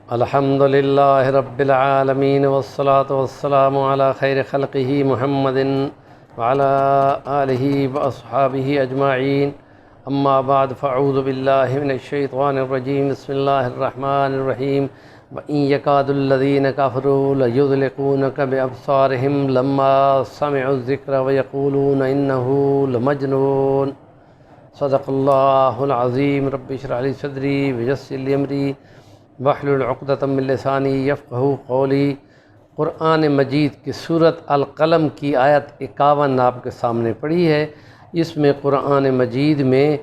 الحمد للہ رب العالمین والصلاة والسلام علی خیر خلقہ محمد وعلی آلہ واصحابہ اجمعین اما بعد فاعوذ باللہ من الشیطان الرجیم بسم اللہ الرحمن الرحیم وَإِن يَكَادُ الَّذِينَ كَفَرُوا لَيُزْلِقُونَكَ بِأَبْصَارِهِمْ لَمَّا سَمِعُوا الذِّكْرَ وَيَقُولُونَ إِنَّهُ لَمَجْنُونٌ صدق اللہ العظیم رب اشرح لی صدری ویسر لی امری واحلل عقدۃ من لسانی یفقہوا قولی۔ قرآن مجید کی سورۃ القلم کی آیت 51 آپ کے سامنے پڑھی ہے۔ اس میں قرآن مجید میں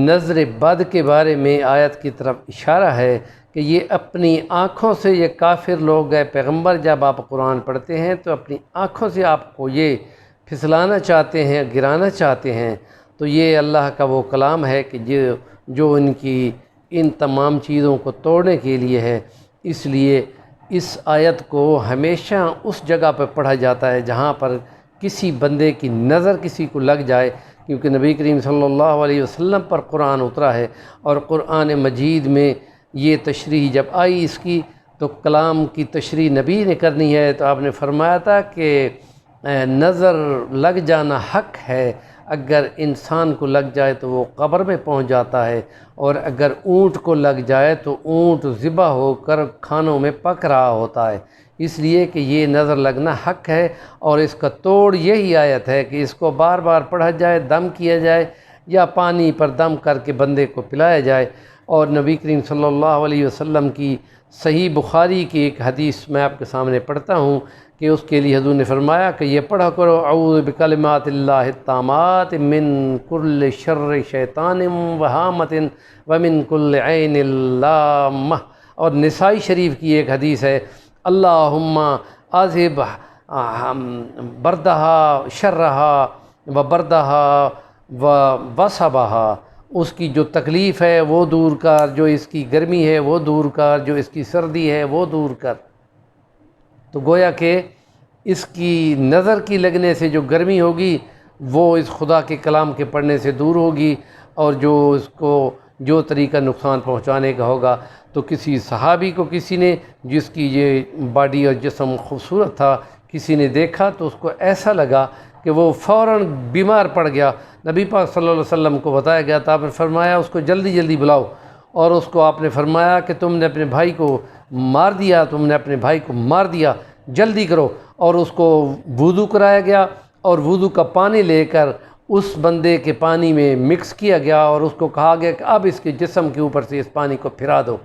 نظر بد کے بارے میں آیت کی طرف اشارہ ہے کہ یہ اپنی آنکھوں سے، یہ کافر لوگ گئے پیغمبر جب آپ قرآن پڑھتے ہیں تو اپنی آنکھوں سے آپ کو یہ پھسلانا چاہتے ہیں، گرانا چاہتے ہیں۔ تو یہ اللہ کا وہ کلام ہے کہ جو ان تمام چیزوں کو توڑنے کے لیے ہے۔ اس لیے اس آیت کو ہمیشہ اس جگہ پہ پڑھا جاتا ہے جہاں پر کسی بندے کی نظر کسی کو لگ جائے، کیونکہ نبی کریم صلی اللہ علیہ وسلم پر قرآن اترا ہے، اور قرآن مجید میں یہ تشریح جب آئی اس کی تو کلام کی تشریح نبی نے کرنی ہے، تو آپ نے فرمایا تھا کہ نظر لگ جانا حق ہے۔ اگر انسان کو لگ جائے تو وہ قبر میں پہنچ جاتا ہے، اور اگر اونٹ کو لگ جائے تو اونٹ ذبح ہو کر کھانوں میں پک رہا ہوتا ہے۔ اس لیے کہ یہ نظر لگنا حق ہے، اور اس کا توڑ یہی آیت ہے کہ اس کو بار بار پڑھا جائے، دم کیا جائے، یا پانی پر دم کر کے بندے کو پلایا جائے۔ اور نبی کریم صلی اللہ علیہ وسلم کی صحیح بخاری کی ایک حدیث میں آپ کے سامنے پڑھتا ہوں کہ اس کے لیے حضور نے فرمایا کہ یہ پڑھا کرو، اعوذ بکلمات اللہ التامات من کل شر شیطان وہامۃ ومن کل عین لامہ۔ اور نسائی شریف کی ایک حدیث ہے، اللہم اذہب بردہا شرہا و بردہا و وصبہا۔ اس کی جو تکلیف ہے وہ دور کر، جو اس کی گرمی ہے وہ دور کر، جو اس کی سردی ہے وہ دور کر۔ تو گویا کہ اس کی نظر کی لگنے سے جو گرمی ہوگی وہ اس خدا کے کلام کے پڑھنے سے دور ہوگی، اور جو اس کو جو طریقہ نقصان پہنچانے کا ہوگا۔ تو کسی صحابی کو کسی نے، جس کی یہ باڈی اور جسم خوبصورت تھا، کسی نے دیکھا تو اس کو ایسا لگا کہ وہ فوراً بیمار پڑ گیا۔ نبی پاک صلی اللہ علیہ وسلم کو بتایا گیا تو آپ نے فرمایا اس کو جلدی جلدی بلاؤ، اور اس کو آپ نے فرمایا کہ تم نے اپنے بھائی کو مار دیا، تم نے اپنے بھائی کو مار دیا، جلدی کرو۔ اور اس کو وضو کرایا گیا، اور وضو کا پانی لے کر اس بندے کے پانی میں مکس کیا گیا، اور اس کو کہا گیا کہ اب اس کے جسم کے اوپر سے اس پانی کو پھرا دو۔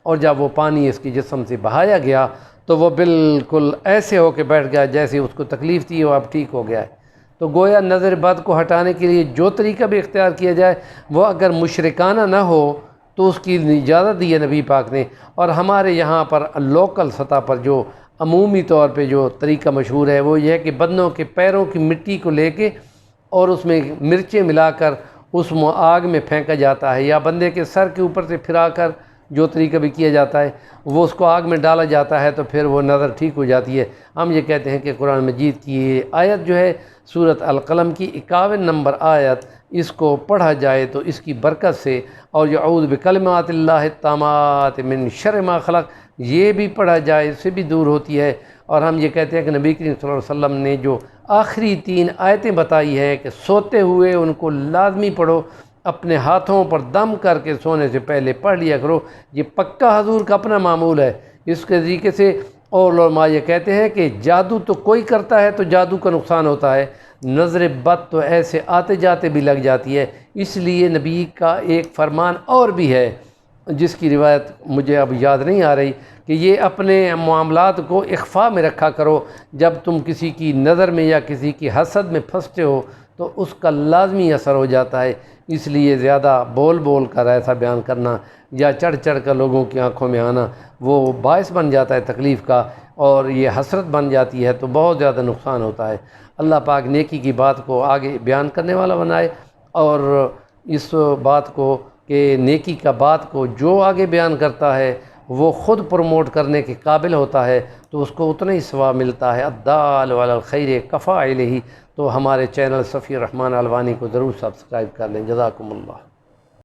اور جب وہ پانی اس کے جسم سے بہایا گیا تو وہ بالکل ایسے ہو کے بیٹھ گیا جیسے اس کو تکلیف تھی، وہ اب ٹھیک ہو گیا ہے۔ تو گویا نظر بد کو ہٹانے کے لیے جو طریقہ بھی اختیار کیا جائے وہ اگر مشرکانہ نہ ہو تو اس کی اجازت دی ہے نبی پاک نے۔ اور ہمارے یہاں پر لوکل سطح پر جو عمومی طور پہ جو طریقہ مشہور ہے وہ یہ ہے کہ بندوں کے پیروں کی مٹی کو لے کے اور اس میں مرچیں ملا کر اس آگ میں پھینکا جاتا ہے، یا بندے کے سر کے اوپر سے پھرا کر جو طریقہ بھی کیا جاتا ہے وہ اس کو آگ میں ڈالا جاتا ہے، تو پھر وہ نظر ٹھیک ہو جاتی ہے۔ ہم یہ کہتے ہیں کہ قرآن مجید کی یہ آیت جو ہے سورۃ القلم کی 51 نمبر آیت، اس کو پڑھا جائے تو اس کی برکت سے، اور جو اعوذ بکلمات اللہ التامات من شر ما خلق، یہ بھی پڑھا جائے اس سے بھی دور ہوتی ہے۔ اور ہم یہ کہتے ہیں کہ نبی کریم صلی اللہ علیہ وسلم نے جو آخری 3 آیتیں بتائی ہے کہ سوتے ہوئے ان کو لازمی پڑھو، اپنے ہاتھوں پر دم کر کے سونے سے پہلے پڑھ لیا کرو، یہ پکا حضور کا اپنا معمول ہے۔ اس کے طریقے سے اور علماء یہ کہتے ہیں کہ جادو تو کوئی کرتا ہے تو جادو کا نقصان ہوتا ہے، نظر بد تو ایسے آتے جاتے بھی لگ جاتی ہے۔ اس لیے نبی کا ایک فرمان اور بھی ہے جس کی روایت مجھے اب یاد نہیں آ رہی، کہ یہ اپنے معاملات کو اخفاء میں رکھا کرو۔ جب تم کسی کی نظر میں یا کسی کی حسد میں پھنستے ہو تو اس کا لازمی اثر ہو جاتا ہے۔ اس لیے زیادہ بول بول کر ایسا بیان کرنا یا چڑھ چڑھ کر لوگوں کی آنکھوں میں آنا وہ باعث بن جاتا ہے تکلیف کا، اور یہ حسرت بن جاتی ہے تو بہت زیادہ نقصان ہوتا ہے۔ اللہ پاک نیکی کی بات کو آگے بیان کرنے والا بنائے، اور اس بات کو کہ نیکی کا بات کو جو آگے بیان کرتا ہے وہ خود پروموٹ کرنے کے قابل ہوتا ہے تو اس کو اتنا ہی ثواب ملتا ہے۔ الدال علی الخیر کفاعلہ۔ تو ہمارے چینل صفی الرحمن الوانی کو ضرور سبسکرائب کر لیں۔ جزاکم اللہ۔